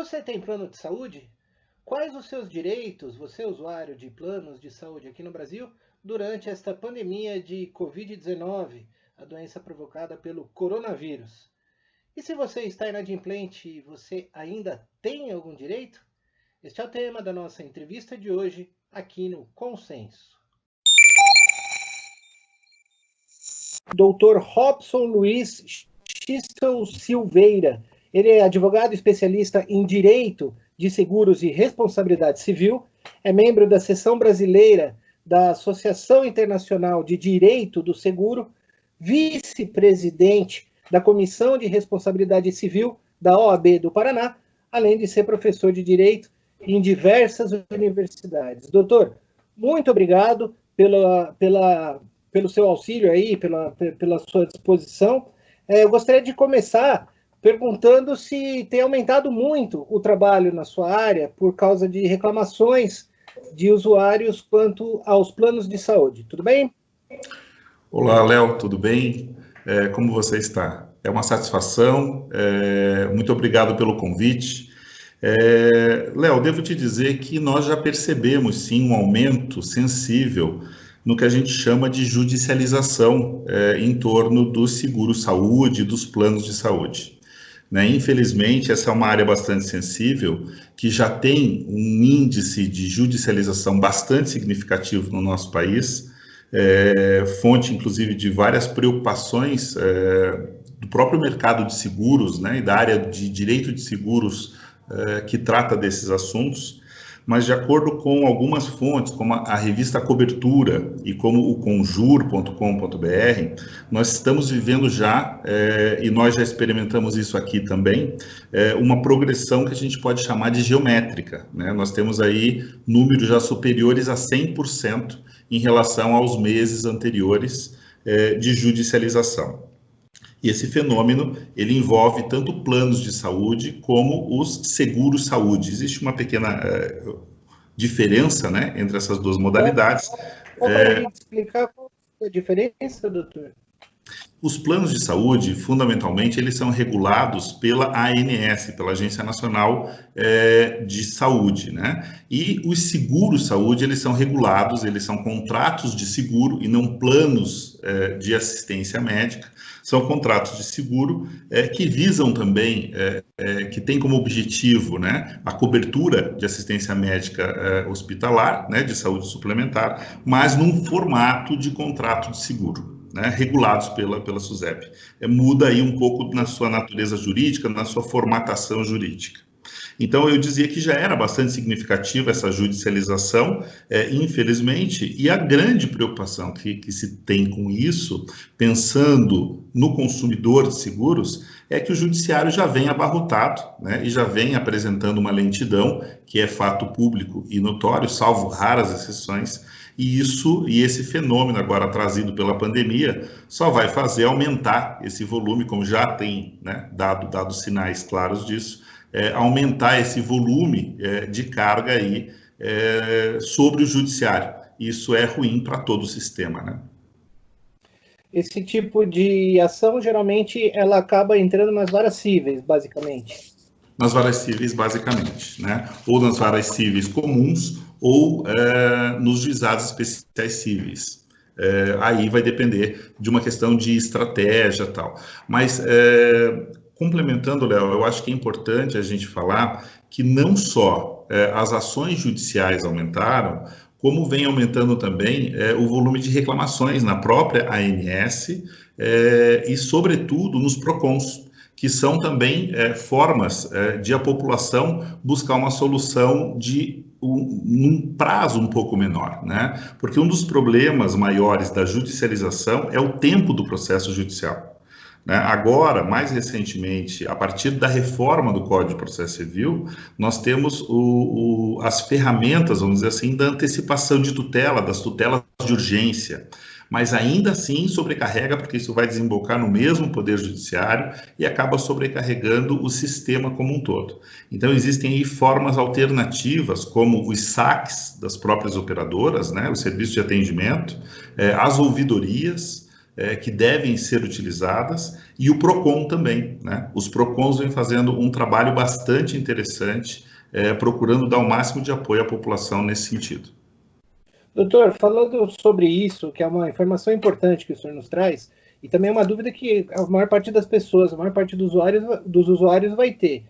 Você tem plano de saúde? Quais os seus direitos, você usuário de planos de saúde aqui no Brasil, durante esta pandemia de Covid-19, a doença provocada pelo coronavírus? E se você está inadimplente, você ainda tem algum direito? Este é o tema da nossa entrevista de hoje aqui no Consenso. Dr. Robson Luiz Xistel Silveira. Ele é advogado especialista em Direito de Seguros e Responsabilidade Civil, é membro da seção brasileira da Associação Internacional de Direito do Seguro, vice-presidente da Comissão de Responsabilidade Civil da OAB do Paraná, além de ser professor de Direito em diversas universidades. Doutor, muito obrigado pelo seu auxílio aí, pela sua disposição. Eu gostaria de começar perguntando se tem aumentado muito o trabalho na sua área por causa de reclamações de usuários quanto aos planos de saúde. Tudo bem? Olá, Léo, tudo bem? Como você está? É uma satisfação, muito obrigado pelo convite. Léo, devo te dizer que nós já percebemos, sim, um aumento sensível no que a gente chama de judicialização em torno do seguro-saúde e dos planos de saúde. Né? Infelizmente, essa é uma área bastante sensível, que já tem um índice de judicialização bastante significativo no nosso país, fonte, inclusive, de várias preocupações do próprio mercado de seguros, né, e da área de direito de seguros que trata desses assuntos. Mas de acordo com algumas fontes, como a revista Cobertura e como o conjur.com.br, nós estamos vivendo já, e nós já experimentamos isso aqui também, uma progressão que a gente pode chamar de geométrica, né? Nós temos aí números já superiores a 100% em relação aos meses anteriores de judicialização. E esse fenômeno, ele envolve tanto planos de saúde como os seguros-saúde. Existe uma pequena diferença, né, entre essas duas modalidades. Pode explicar qual é a diferença, doutor? Os planos de saúde, fundamentalmente, eles são regulados pela ANS, pela Agência Nacional de Saúde, né? E os seguros-saúde, eles são regulados, eles são contratos de seguro e não planos de assistência médica. São contratos de seguro que visam também, que tem como objetivo, né, a cobertura de assistência médica hospitalar, né, de saúde suplementar, mas num formato de contrato de seguro. Né, regulados pela SUSEP. Muda aí um pouco na sua natureza jurídica, na sua formatação jurídica. Então, eu dizia que já era bastante significativa essa judicialização, infelizmente, e a grande preocupação que se tem com isso, pensando no consumidor de seguros, é que o judiciário já vem abarrotado, né, e já vem apresentando uma lentidão, que é fato público e notório, salvo raras exceções. E esse fenômeno agora trazido pela pandemia só vai fazer aumentar esse volume, como já tem, né, dado sinais claros disso, aumentar esse volume de carga aí sobre o judiciário. Isso é ruim para todo o sistema, né? Esse tipo de ação, geralmente, ela acaba entrando nas varas cíveis, basicamente. Nas varas cíveis, basicamente, né? Ou nas varas cíveis comuns, ou nos juizados especiais cíveis. Aí vai depender de uma questão de estratégia e tal. Mas, complementando, Léo, eu acho que é importante a gente falar que não só as ações judiciais aumentaram, como vem aumentando também o volume de reclamações na própria ANS e, sobretudo, nos PROCONs, que são também formas de a população buscar uma solução num prazo um pouco menor, né? Porque um dos problemas maiores da judicialização é o tempo do processo judicial. Né? Agora, mais recentemente, a partir da reforma do Código de Processo Civil, nós temos as ferramentas, vamos dizer assim, da antecipação de tutela, das tutelas de urgência. Mas ainda assim sobrecarrega, porque isso vai desembocar no mesmo Poder Judiciário e acaba sobrecarregando o sistema como um todo. Então, existem aí formas alternativas, como os saques das próprias operadoras, né, o serviço de atendimento, as ouvidorias, que devem ser utilizadas, e o PROCON também, né? Os PROCONs vêm fazendo um trabalho bastante interessante, procurando dar o máximo de apoio à população nesse sentido. Doutor, falando sobre isso, que é uma informação importante que o senhor nos traz, e também é uma dúvida que a maior parte das pessoas, a maior parte dos usuários vai ter.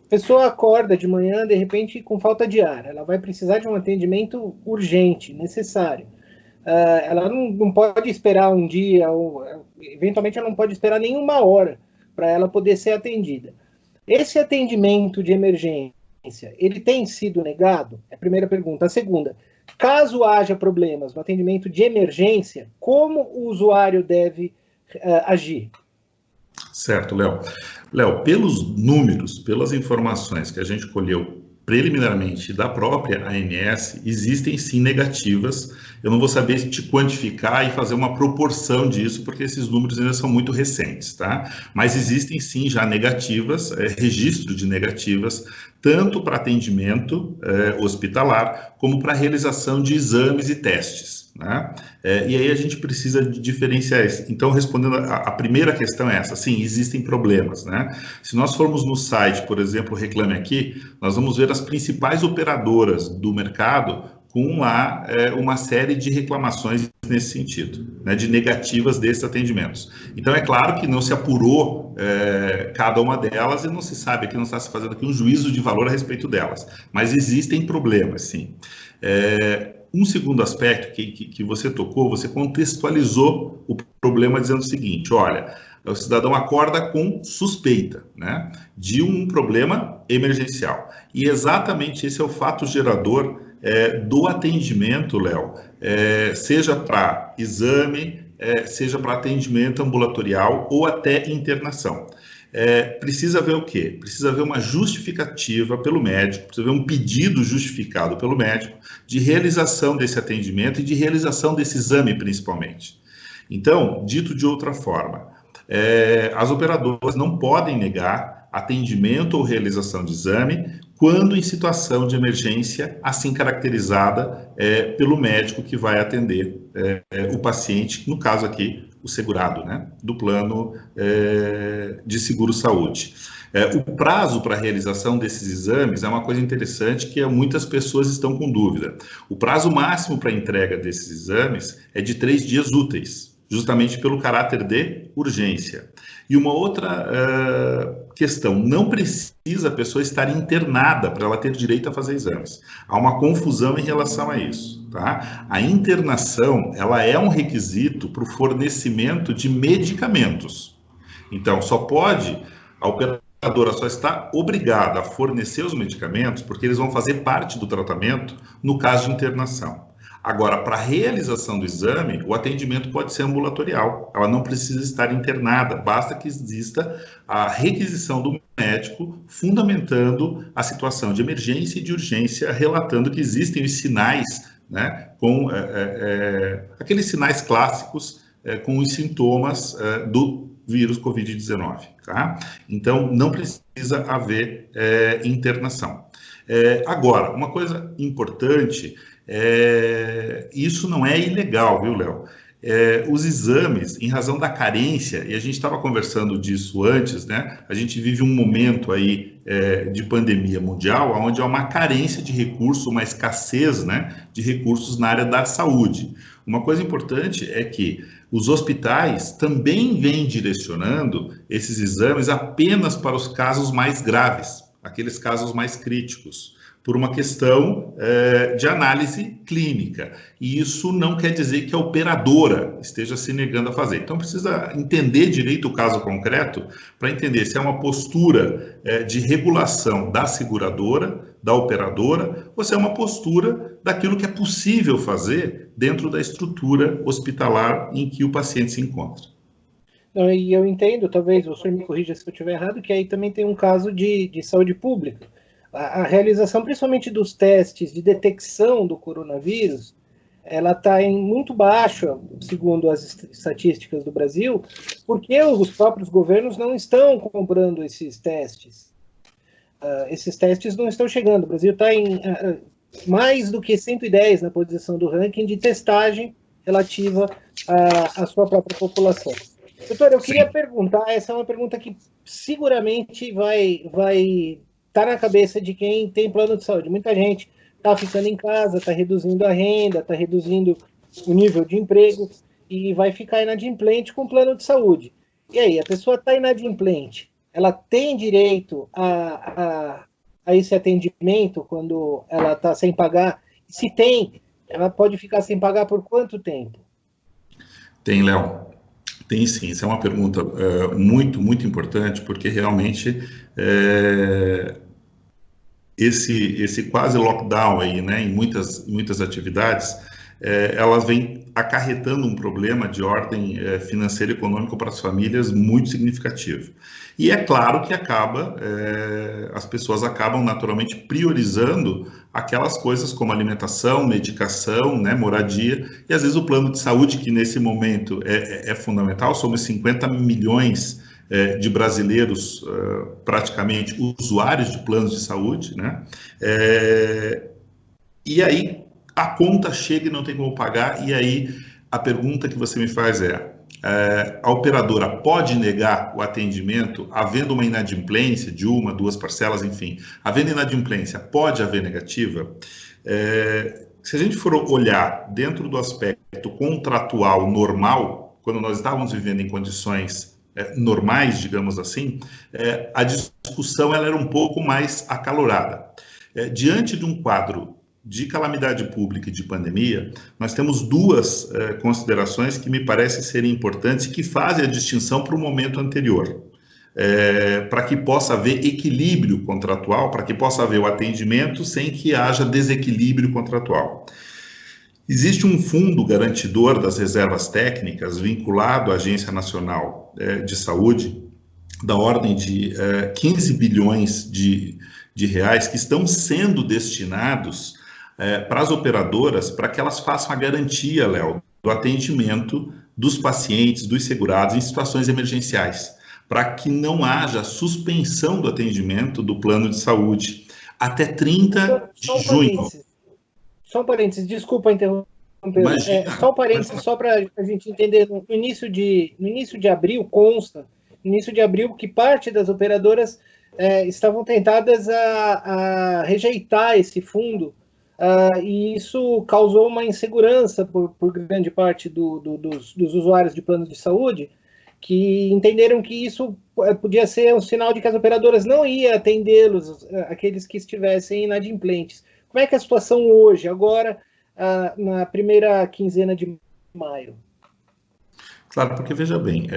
A pessoa acorda de manhã, de repente, com falta de ar. Ela vai precisar de um atendimento urgente, necessário. Ela não pode esperar um dia, ou eventualmente ela não pode esperar nenhuma hora para ela poder ser atendida. Esse atendimento de emergência, ele tem sido negado? É a primeira pergunta. A segunda, caso haja problemas no atendimento de emergência, como o usuário deve agir? Certo, Léo. Léo, pelos números, pelas informações que a gente colheu preliminarmente da própria ANS, existem sim negativas. Eu não vou saber te quantificar e fazer uma proporção disso, porque esses números ainda são muito recentes, tá? Mas existem sim já negativas, registro de negativas, tanto para atendimento hospitalar, como para realização de exames e testes, né? E aí a gente precisa de diferenciar isso. Então, respondendo a primeira questão é essa, sim, existem problemas, né? Se nós formos no site, por exemplo, Reclame Aqui, nós vamos ver as principais operadoras do mercado com lá uma série de reclamações nesse sentido, né, de negativas desses atendimentos. Então, é claro que não se apurou cada uma delas e não se sabe, aqui não está se fazendo aqui um juízo de valor a respeito delas, mas existem problemas, sim. Um segundo aspecto que você tocou, você contextualizou o problema dizendo o seguinte, olha, o cidadão acorda com suspeita, né, de um problema emergencial. E exatamente esse é o fato gerador do atendimento, Léo, seja para exame, seja para atendimento ambulatorial ou até internação. Precisa ver o quê? Precisa ver uma justificativa pelo médico, precisa ver um pedido justificado pelo médico de realização desse atendimento e de realização desse exame, principalmente. Então, dito de outra forma, as operadoras não podem negar atendimento ou realização de exame quando em situação de emergência, assim caracterizada pelo médico que vai atender o paciente, no caso aqui, o segurado, né, do plano de seguro-saúde. O prazo para a realização desses exames é uma coisa interessante que muitas pessoas estão com dúvida. O prazo máximo para a entrega desses exames é de 3 dias úteis, justamente pelo caráter de urgência. E uma outra questão, não precisa a pessoa estar internada para ela ter direito a fazer exames. Há uma confusão em relação a isso, tá? A internação, ela é um requisito para o fornecimento de medicamentos. Então, a operadora só está obrigada a fornecer os medicamentos porque eles vão fazer parte do tratamento no caso de internação. Agora, para a realização do exame, o atendimento pode ser ambulatorial. Ela não precisa estar internada, basta que exista a requisição do médico fundamentando a situação de emergência e de urgência, relatando que existem os sinais, né, com aqueles sinais clássicos com os sintomas do vírus Covid-19. Tá? Então, não precisa haver internação. Agora, uma coisa importante... isso não é ilegal, viu, Léo? Os exames, em razão da carência, e a gente estava conversando disso antes, né? A gente vive um momento aí de pandemia mundial, onde há uma carência de recursos, uma escassez, né, de recursos na área da saúde. Uma coisa importante é que os hospitais também vêm direcionando esses exames apenas para os casos mais graves, aqueles casos mais críticos, por uma questão de análise clínica. E isso não quer dizer que a operadora esteja se negando a fazer. Então, precisa entender direito o caso concreto para entender se é uma postura de regulação da seguradora, da operadora, ou se é uma postura daquilo que é possível fazer dentro da estrutura hospitalar em que o paciente se encontra. Não, e eu entendo, talvez o senhor me corrija se eu estiver errado, que aí também tem um caso de saúde pública. A realização, principalmente dos testes de detecção do coronavírus, ela está muito baixa, segundo as estatísticas do Brasil, porque os próprios governos não estão comprando esses testes. Esses testes não estão chegando. O Brasil está em mais do que 110 na posição do ranking de testagem relativa à sua própria população. Doutor, eu queria perguntar, essa é uma pergunta que seguramente vai estar na cabeça de quem tem plano de saúde. Muita gente está ficando em casa, está reduzindo a renda, está reduzindo o nível de emprego e vai ficar inadimplente com plano de saúde. E aí, a pessoa está inadimplente, ela tem direito a esse atendimento quando ela está sem pagar? Se tem, ela pode ficar sem pagar por quanto tempo? Tem, Léo. Tem sim, isso é uma pergunta muito, muito importante, porque realmente esse quase lockdown aí, né, em muitas atividades, elas vêm acarretando um problema de ordem financeira e econômica para as famílias muito significativo. E é claro que as pessoas acabam naturalmente priorizando aquelas coisas como alimentação, medicação, né, moradia, e às vezes o plano de saúde, que nesse momento é fundamental. Somos 50 milhões de brasileiros praticamente usuários de planos de saúde, né? E aí a conta chega e não tem como pagar, e aí a pergunta que você me faz a operadora pode negar o atendimento havendo uma inadimplência de uma, duas parcelas, enfim, havendo inadimplência, pode haver negativa? Se a gente for olhar dentro do aspecto contratual normal, quando nós estávamos vivendo em condições normais, digamos assim, a discussão ela era um pouco mais acalorada. Diante de um quadro de calamidade pública e de pandemia, nós temos duas considerações que me parecem serem importantes e que fazem a distinção para o momento anterior. Para que possa haver equilíbrio contratual, para que possa haver o atendimento sem que haja desequilíbrio contratual. Existe um fundo garantidor das reservas técnicas vinculado à Agência Nacional de Saúde, da ordem de 15 bilhões de reais, que estão sendo destinados para as operadoras, para que elas façam a garantia, Léo, do atendimento dos pacientes, dos segurados em situações emergenciais, para que não haja suspensão do atendimento do plano de saúde até 30 de junho. Só um parênteses, desculpa interromper. Só um parênteses, só para a gente entender. No início de abril, consta, no início de abril, que parte das operadoras estavam tentadas a rejeitar esse fundo, e isso causou uma insegurança por grande parte dos usuários de plano de saúde, que entenderam que isso podia ser um sinal de que as operadoras não iam atendê-los, aqueles que estivessem inadimplentes. Como é que é a situação hoje, agora, na primeira quinzena de maio? Claro, porque veja bem,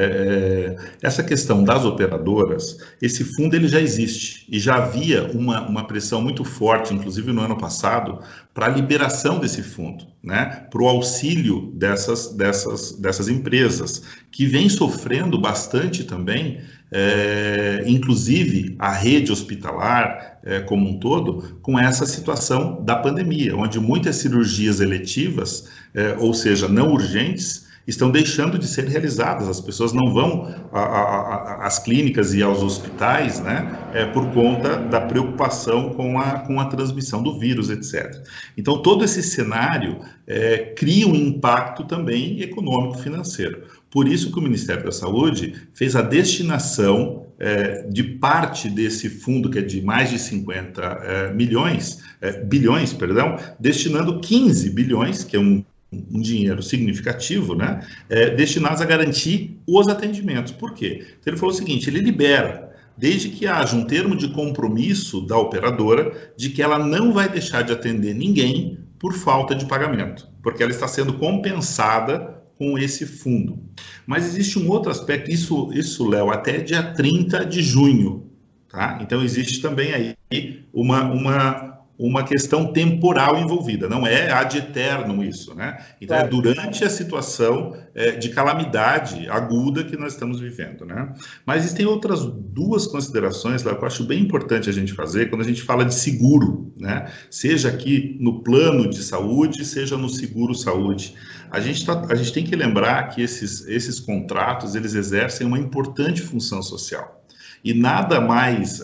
essa questão das operadoras, esse fundo ele já existe e já havia uma pressão muito forte, inclusive no ano passado, para a liberação desse fundo, né, para o auxílio dessas empresas, que vem sofrendo bastante também, inclusive a rede hospitalar como um todo, com essa situação da pandemia, onde muitas cirurgias eletivas, ou seja, não urgentes, estão deixando de ser realizadas. As pessoas não vão às clínicas e aos hospitais, né, por conta da preocupação com a transmissão do vírus, etc. Então, todo esse cenário cria um impacto também econômico-financeiro. Por isso que o Ministério da Saúde fez a destinação de parte desse fundo, que é de mais de 50 bilhões, destinando 15 bilhões, que é um dinheiro significativo, né, destinados a garantir os atendimentos. Por quê? Então, ele falou o seguinte, ele libera, desde que haja um termo de compromisso da operadora de que ela não vai deixar de atender ninguém por falta de pagamento, porque ela está sendo compensada com esse fundo. Mas existe um outro aspecto, isso Léo, até dia 30 de junho, tá? Então, existe também aí uma questão temporal envolvida, não é ad eternum isso, né? Então, é durante a situação de calamidade aguda que nós estamos vivendo, né? Mas existem outras duas considerações lá que eu acho bem importante a gente fazer quando a gente fala de seguro, né? Seja aqui no plano de saúde, seja no seguro saúde. A gente tem que lembrar que esses contratos, eles exercem uma importante função social. E nada mais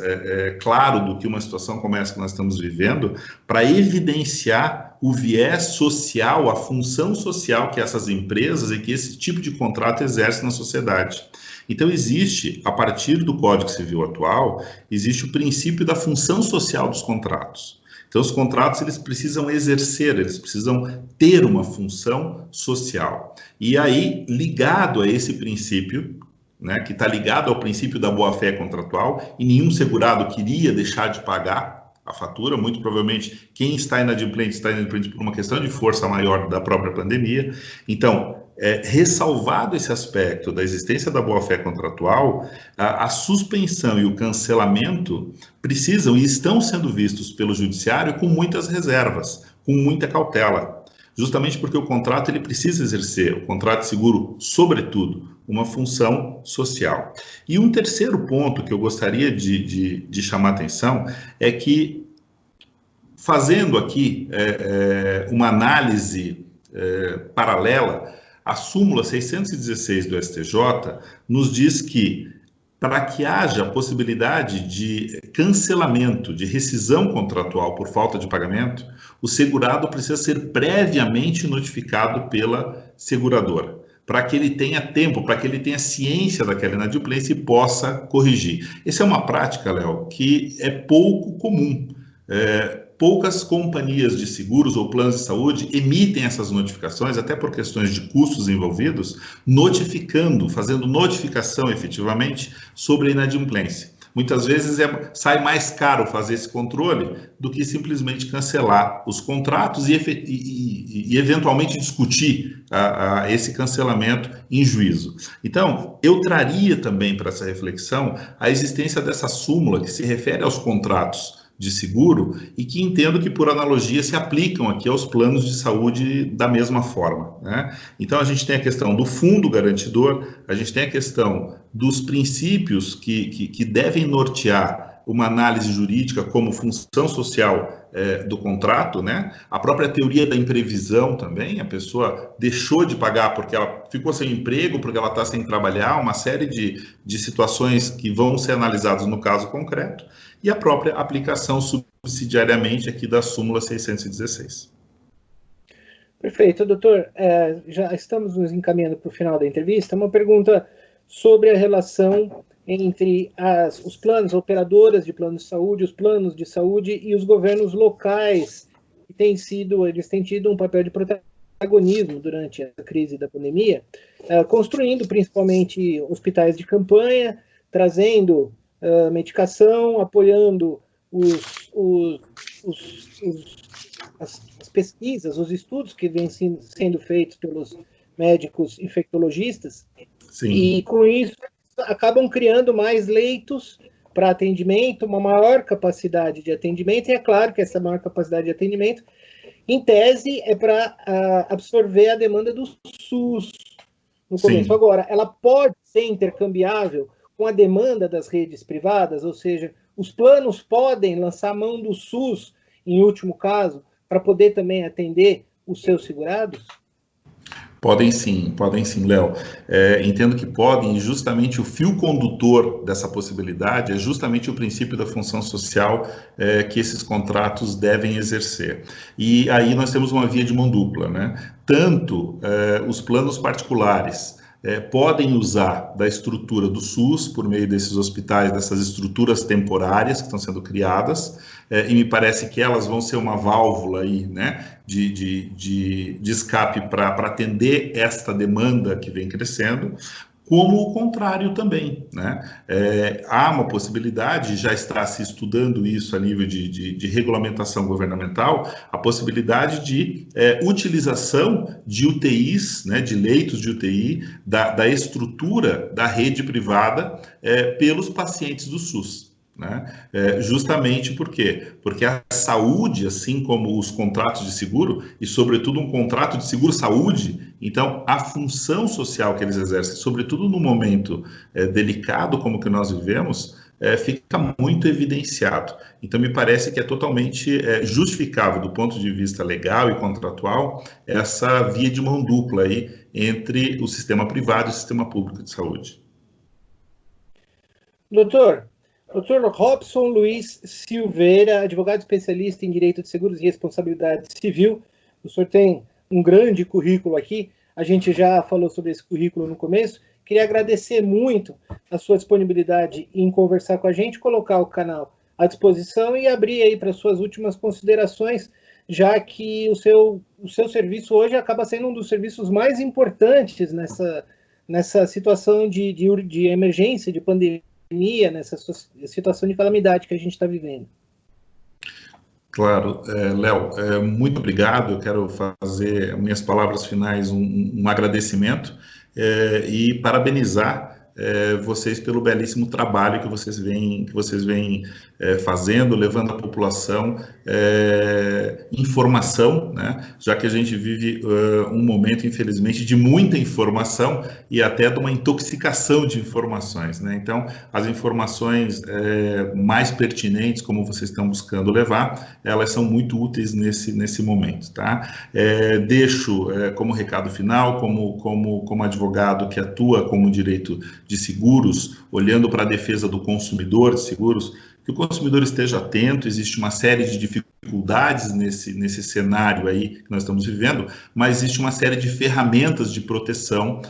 claro do que uma situação como essa que nós estamos vivendo para evidenciar o viés social, a função social que essas empresas e que esse tipo de contrato exerce na sociedade. Então existe, a partir do Código Civil atual, existe o princípio da função social dos contratos. Então os contratos eles precisam exercer, eles precisam ter uma função social. E aí, ligado a esse princípio, né, que está ligado ao princípio da boa-fé contratual, e nenhum segurado queria deixar de pagar a fatura, muito provavelmente quem está inadimplente por uma questão de força maior da própria pandemia. Então, ressalvado esse aspecto da existência da boa-fé contratual, a suspensão e o cancelamento precisam e estão sendo vistos pelo judiciário com muitas reservas, com muita cautela, justamente porque o contrato ele precisa exercer, o contrato de seguro, sobretudo, uma função social. E um terceiro ponto que eu gostaria de chamar a atenção é que, fazendo aqui uma análise paralela, a súmula 616 do STJ nos diz que, para que haja possibilidade de cancelamento, de rescisão contratual por falta de pagamento, o segurado precisa ser previamente notificado pela seguradora, para que ele tenha tempo, para que ele tenha ciência daquela inadimplência e possa corrigir. Essa é uma prática, Léo, que é pouco comum. Poucas companhias de seguros ou planos de saúde emitem essas notificações, até por questões de custos envolvidos, notificando, fazendo notificação efetivamente sobre a inadimplência. Muitas vezes sai mais caro fazer esse controle do que simplesmente cancelar os contratos e eventualmente discutir esse cancelamento em juízo. Então, eu traria também para essa reflexão a existência dessa súmula que se refere aos contratos de seguro e que entendo que, por analogia, se aplicam aqui aos planos de saúde da mesma forma, né? Então, a gente tem a questão do fundo garantidor, a gente tem a questão dos princípios que devem nortear uma análise jurídica como função social do contrato, né? A própria teoria da imprevisão também, a pessoa deixou de pagar porque ela ficou sem emprego, porque ela está sem trabalhar, uma série de situações que vão ser analisadas no caso concreto, e a própria aplicação subsidiariamente aqui da súmula 616. Perfeito, doutor. Já estamos nos encaminhando para o final da entrevista. Uma pergunta sobre a relação entre os planos, operadoras de planos de saúde, os planos de saúde e os governos locais, que eles têm tido um papel de protagonismo durante a crise da pandemia, construindo principalmente hospitais de campanha, trazendo medicação, apoiando as pesquisas, os estudos que vêm sendo feitos pelos médicos infectologistas. Sim. E com isso acabam criando mais leitos para atendimento, uma maior capacidade de atendimento, e é claro que essa maior capacidade de atendimento, em tese, é para absorver a demanda do SUS no começo. Sim. Agora, ela pode ser intercambiável com a demanda das redes privadas, ou seja, os planos podem lançar mão do SUS, em último caso, para poder também atender os seus segurados? Podem sim, Léo. Entendo que podem, e justamente o fio condutor dessa possibilidade é justamente o princípio da função social que esses contratos devem exercer. E aí nós temos uma via de mão dupla, né? Tanto os planos particulares podem usar da estrutura do SUS por meio desses hospitais, dessas estruturas temporárias que estão sendo criadas, e me parece que elas vão ser uma válvula aí, né, de escape para atender esta demanda que vem crescendo, como o contrário também, né? Há uma possibilidade, já está se estudando isso a nível de regulamentação governamental, a possibilidade de utilização de UTIs, né, de leitos de UTI, da estrutura da rede privada pelos pacientes do SUS. Né? Justamente por quê? Porque a saúde, assim como os contratos de seguro, e sobretudo um contrato de seguro-saúde, então a função social que eles exercem, sobretudo no momento delicado como que nós vivemos, fica muito evidenciado. Então me parece que é totalmente justificável do ponto de vista legal e contratual essa via de mão dupla aí entre o sistema privado e o sistema público de saúde. Doutor Robson Luiz Silveira, advogado especialista em Direito de Seguros e Responsabilidade Civil. O senhor tem um grande currículo aqui, a gente já falou sobre esse currículo no começo. Queria agradecer muito a sua disponibilidade em conversar com a gente, colocar o canal à disposição e abrir aí para suas últimas considerações, já que o seu serviço hoje acaba sendo um dos serviços mais importantes nessa situação de emergência, de pandemia, nessa situação de calamidade que a gente está vivendo. Claro, Léo, muito obrigado. Eu quero fazer minhas palavras finais um agradecimento e parabenizar vocês pelo belíssimo trabalho que vocês vêm fazendo, levando à população informação, né? Já que a gente vive um momento, infelizmente, de muita informação e até de uma intoxicação de informações, né? Então, as informações mais pertinentes, como vocês estão buscando levar, elas são muito úteis nesse momento, tá? Deixo como recado final, como advogado que atua como direito de seguros, olhando para a defesa do consumidor de seguros, que o consumidor esteja atento. Existe uma série de dificuldades nesse cenário aí que nós estamos vivendo, mas existe uma série de ferramentas de proteção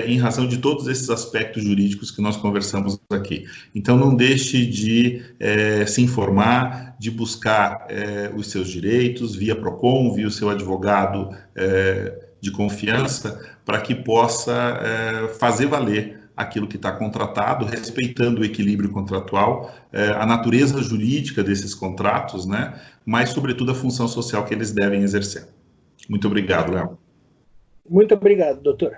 em razão de todos esses aspectos jurídicos que nós conversamos aqui. Então, não deixe de se informar, de buscar os seus direitos via PROCON, via o seu advogado de confiança, para que possa fazer valer aquilo que está contratado, respeitando o equilíbrio contratual, a natureza jurídica desses contratos, né? Mas, sobretudo, a função social que eles devem exercer. Muito obrigado, Léo. Muito obrigado, doutor.